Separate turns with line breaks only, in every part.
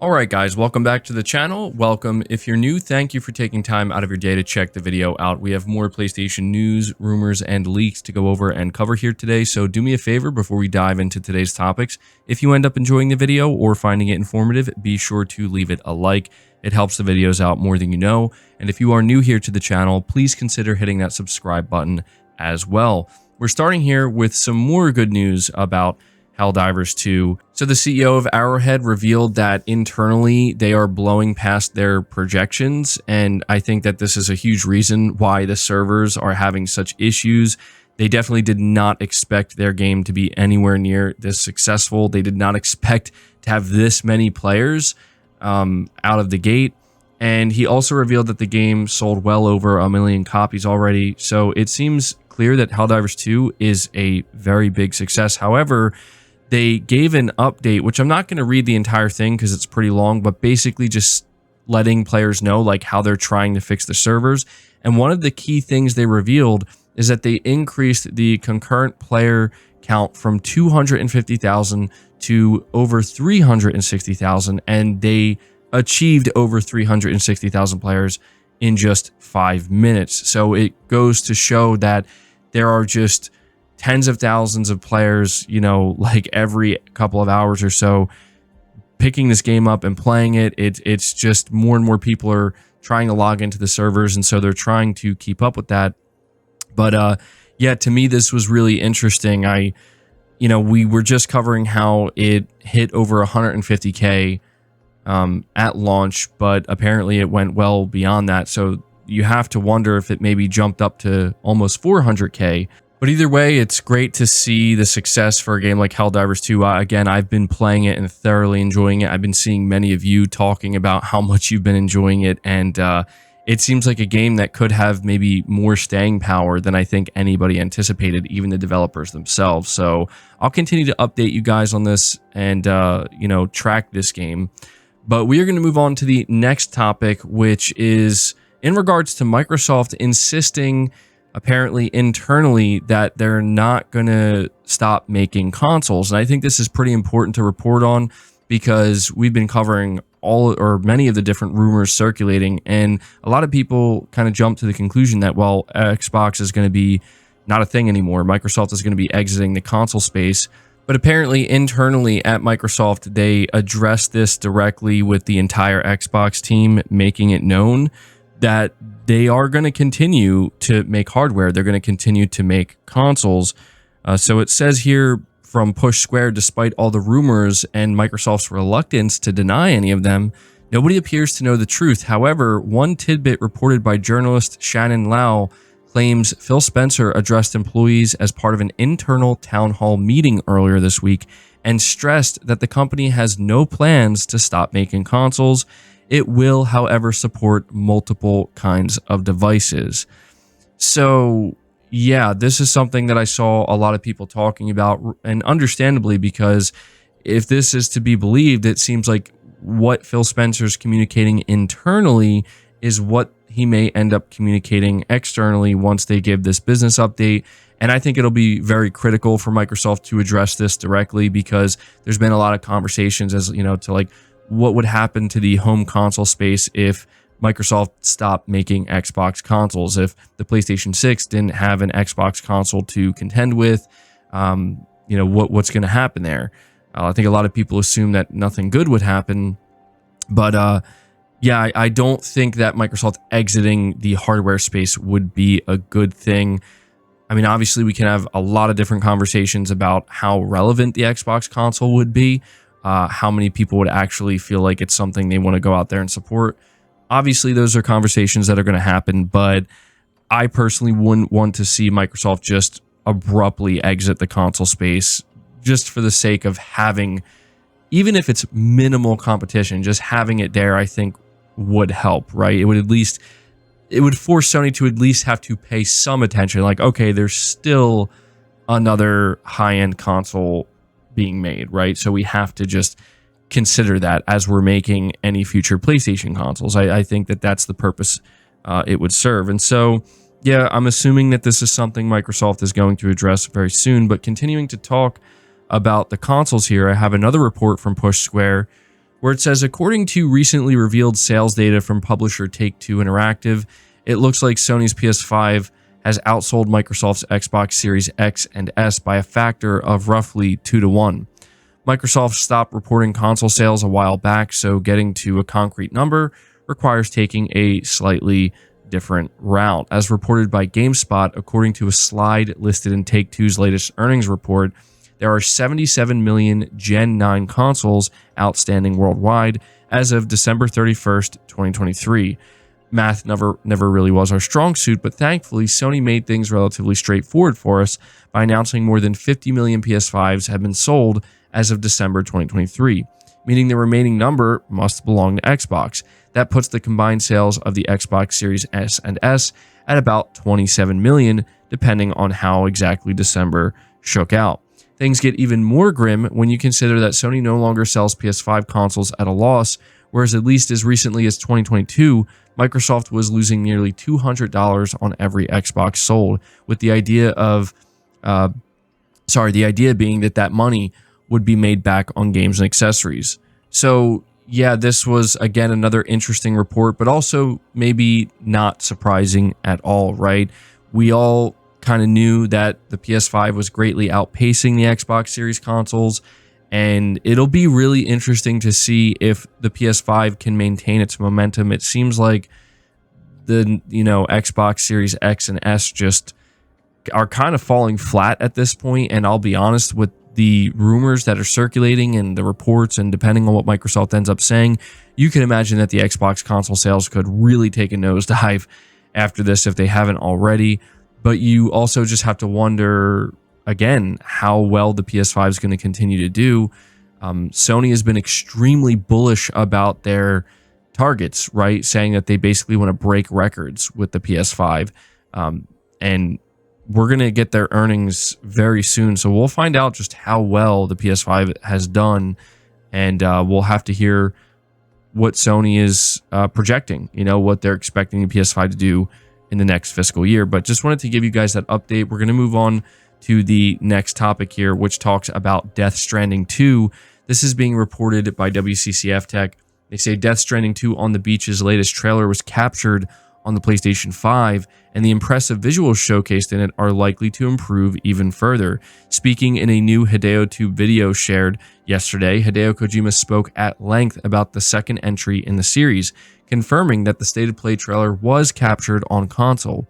Alright guys, welcome back to the channel. Welcome. If you're new, thank you for taking time out of your day to check the video out. We have more PlayStation news, rumors, and leaks to go over and cover here today, so do me a favor before we dive into today's topics. If you end up enjoying the video or finding it informative, be sure to leave it a like. It helps the videos out more than you know. And if you are new here to the channel, please consider hitting that subscribe button as well. We're starting here with some more good news about Helldivers 2. So the CEO of Arrowhead revealed that internally they are blowing past their projections, and I think that this is a huge reason why the servers are having such issues. They definitely did not expect their game to be anywhere near this successful. They did not expect to have this many players out of the gate. And he also revealed that the game sold well over 1 million copies already. So it seems clear that Helldivers 2 is a very big success. However, they gave an update, which I'm not going to read the entire thing because it's pretty long, but basically just letting players know like how they're trying to fix the servers. And one of the key things they revealed is that they increased the concurrent player count from 250,000 to over 360,000, and they achieved over 360,000 players in just 5 minutes. So it goes to show that there are just tens of thousands of players, you know, like every couple of hours or so, picking this game up and playing it. It's just more and more people are trying to log into the servers, and so they're trying to keep up with that. But yeah, to me, this was really interesting. We were just covering how it hit over 150K at launch, but apparently it went well beyond that. So you have to wonder if it maybe jumped up to almost 400K. But either way, it's great to see the success for a game like Helldivers 2. Again, I've been playing it and thoroughly enjoying it. I've been seeing many of you talking about how much you've been enjoying it, and it seems like a game that could have maybe more staying power than I think anybody anticipated, even the developers themselves. So I'll continue to update you guys on this and track this game. But we are going to move on to the next topic, which is in regards to Microsoft insisting apparently internally that they're not going to stop making consoles. And I think this is pretty important to report on because we've been covering all or many of the different rumors circulating, and a lot of people kind of jump to the conclusion that, well, Xbox is going to be not a thing anymore. Microsoft is going to be exiting the console space. But apparently internally at Microsoft, they addressed this directly with the entire Xbox team, making it known that they are going to continue to make hardware. They're going to continue to make consoles. So it says here from Push Square, despite all the rumors and Microsoft's reluctance to deny any of them, nobody appears to know the truth. However, one tidbit reported by journalist Shannon Lau claims Phil Spencer addressed employees as part of an internal town hall meeting earlier this week and stressed that the company has no plans to stop making consoles. It will, however, support multiple kinds of devices. So, yeah, this is something that I saw a lot of people talking about, and understandably, because if this is to be believed, it seems like what Phil Spencer's communicating internally is what he may end up communicating externally once they give this business update. And I think it'll be very critical for Microsoft to address this directly, because there's been a lot of conversations as, you know, to like, what would happen to the home console space if Microsoft stopped making Xbox consoles, if the PlayStation 6 didn't have an Xbox console to contend with. What's going to happen there? I think a lot of people assume that nothing good would happen, but yeah, I don't think that Microsoft exiting the hardware space would be a good thing. I mean, obviously we can have a lot of different conversations about how relevant the Xbox console would be, how many people would actually feel like it's something they want to go out there and support. Obviously, those are conversations that are going to happen, but I personally wouldn't want to see Microsoft just abruptly exit the console space just for the sake of having, even if it's minimal competition, just having it there, I think would help, right? It would force Sony to at least have to pay some attention. Like, okay, there's still another high-end console being made, right? So we have to just consider that as we're making any future PlayStation consoles. I think that that's the purpose it would serve. And so, yeah, I'm assuming that this is something Microsoft is going to address very soon. But continuing to talk about the consoles here, I have another report from Push Square where it says, according to recently revealed sales data from publisher Take-Two Interactive, it looks like Sony's PS5 has outsold Microsoft's Xbox Series X and S by a factor of roughly 2 to 1. Microsoft stopped reporting console sales a while back, so getting to a concrete number requires taking a slightly different route. As reported by GameSpot, according to a slide listed in Take-Two's latest earnings report, there are 77 million Gen 9 consoles outstanding worldwide as of December 31st, 2023. Math never really was our strong suit, but thankfully Sony made things relatively straightforward for us by announcing more than 50 million PS5s have been sold as of December 2023, meaning the remaining number must belong to Xbox. That puts the combined sales of the Xbox Series S and S at about 27 million, depending on how exactly December shook out. Things get even more grim when you consider that Sony no longer sells PS5 consoles at a loss, whereas at least as recently as 2022, Microsoft was losing nearly $200 on every Xbox sold, with the idea being that money would be made back on games and accessories. So yeah, this was again another interesting report, but also maybe not surprising at all, right? We all kind of knew that the PS5 was greatly outpacing the Xbox Series consoles, and it'll be really interesting to see if the PS5 can maintain its momentum. It seems like the Xbox Series X and S just are kind of falling flat at this point, and I'll be honest, with the rumors that are circulating and the reports, and depending on what Microsoft ends up saying, you can imagine that the Xbox console sales could really take a nosedive after this if they haven't already. But you also just have to wonder, again, how well the PS5 is going to continue to do. Sony has been extremely bullish about their targets, right? Saying that they basically want to break records with the PS5. And we're going to get their earnings very soon. So we'll find out just how well the PS5 has done. And we'll have to hear what Sony is projecting, what they're expecting the PS5 to do in the next fiscal year. But just wanted to give you guys that update. We're going to move on to the next topic here, which talks about Death Stranding 2. This is being reported by WCCF Tech. They say Death Stranding 2 on the Beach's latest trailer was captured on the PlayStation 5, and the impressive visuals showcased in it are likely to improve even further. Speaking in a new Hideo Tube video shared yesterday, Hideo Kojima spoke at length about the second entry in the series, confirming that the State of Play trailer was captured on console.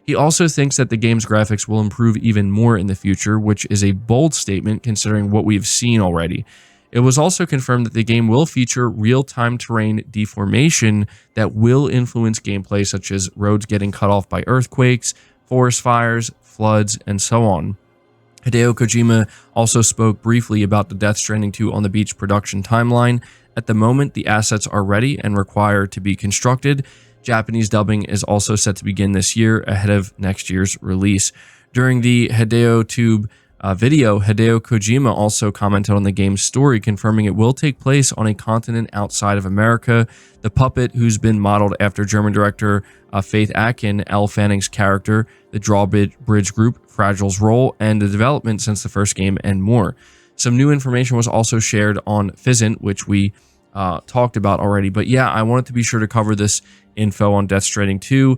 He also thinks that the game's graphics will improve even more in the future, which is a bold statement considering what we've seen already. It was also confirmed that the game will feature real-time terrain deformation that will influence gameplay, such as roads getting cut off by earthquakes, forest fires, floods, and so on. Hideo Kojima also spoke briefly about the Death Stranding 2 on the Beach production timeline. At the moment, the assets are ready and require to be constructed. Japanese dubbing is also set to begin this year ahead of next year's release. During the Hideo Tube video, Hideo Kojima also commented on the game's story, confirming it will take place on a continent outside of America. The puppet, who's been modeled after German director Faith Atkin, Elle Fanning's character, the Drawbridge Group, Fragile's role, and the development since the first game, and more. Some new information was also shared on Fizzent, which we talked about already. But yeah, I wanted to be sure to cover this info on Death Stranding 2.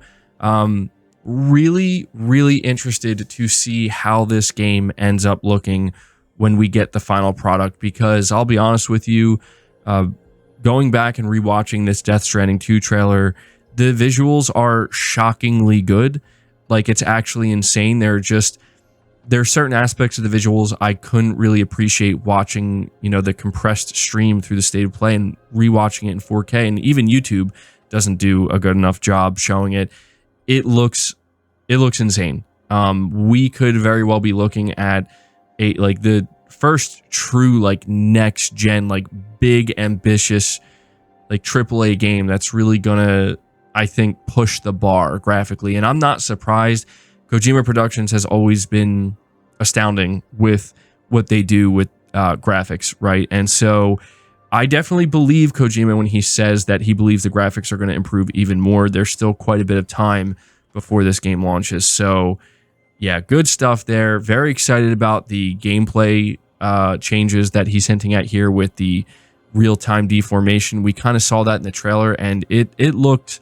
Really, really interested to see how this game ends up looking when we get the final product, because I'll be honest with you, going back and rewatching this Death Stranding 2 trailer, the visuals are shockingly good. Like, it's actually insane. There's certain aspects of the visuals I couldn't really appreciate watching, the compressed stream through the State of Play, and rewatching it in 4K, and even YouTube doesn't do a good enough job showing it. It looks insane. We could very well be looking at the first true next gen big ambitious AAA game that's really gonna, I think, push the bar graphically. And I'm not surprised. Kojima Productions has always been astounding with what they do with graphics, right? And so I definitely believe Kojima when he says that he believes the graphics are going to improve even more. There's still quite a bit of time before this game launches. So yeah, good stuff there. Very excited about the gameplay changes that he's hinting at here with the real-time deformation. We kind of saw that in the trailer, and it looked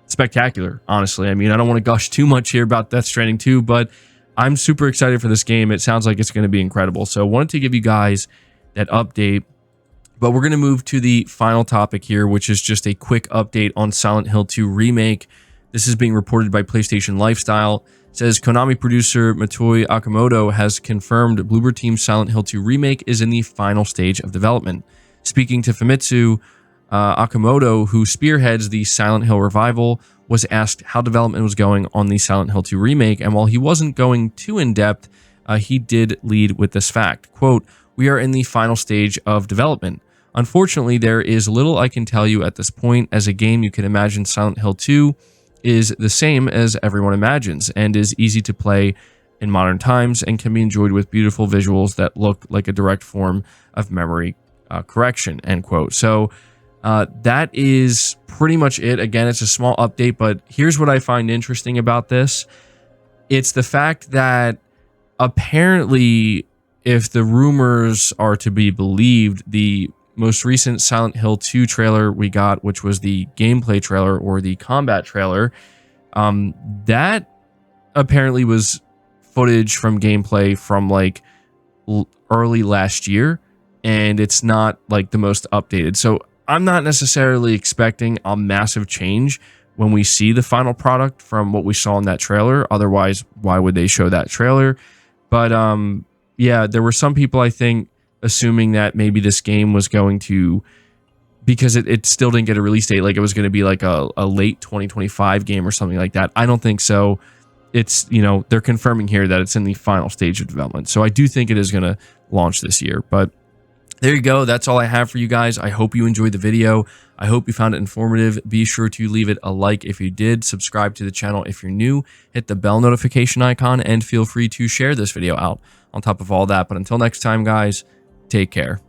spectacular, honestly. I mean, I don't want to gush too much here about Death Stranding 2, but I'm super excited for this game. It sounds like it's going to be incredible. So I wanted to give you guys that update, but we're going to move to the final topic here, which is just a quick update on Silent Hill 2 Remake. This is being reported by PlayStation Lifestyle. It says Konami producer Motoi Akamoto has confirmed Bloober Team's Silent Hill 2 Remake is in the final stage of development. Speaking to Famitsu, Akamoto, who spearheads the Silent Hill revival, was asked how development was going on the Silent Hill 2 remake, and while he wasn't going too in-depth, he did lead with this fact. Quote, "We are in the final stage of development. Unfortunately, there is little I can tell you at this point. As a game, you can imagine Silent Hill 2 is the same as everyone imagines, and is easy to play in modern times, and can be enjoyed with beautiful visuals that look like a direct form of memory correction," end quote. So that is pretty much it. Again, it's a small update, but here's what I find interesting about this. It's the fact that apparently, if the rumors are to be believed, the most recent Silent Hill 2 trailer we got, which was the gameplay trailer or the combat trailer, that apparently was footage from gameplay from like early last year, and it's not like the most updated. So I'm not necessarily expecting a massive change when we see the final product from what we saw in that trailer. Otherwise, why would they show that trailer? But yeah, there were some people, I think, assuming that maybe this game was going to, because it still didn't get a release date, like it was going to be like a late 2025 game or something like that. I don't think so. It's, you know, they're confirming here that it's in the final stage of development. So I do think it is going to launch this year. But there you go. That's all I have for you guys. I hope you enjoyed the video. I hope you found it informative. Be sure to leave it a like if you did. Subscribe to the channel if you're new. Hit the bell notification icon, and feel free to share this video out on top of all that. But until next time, guys, take care.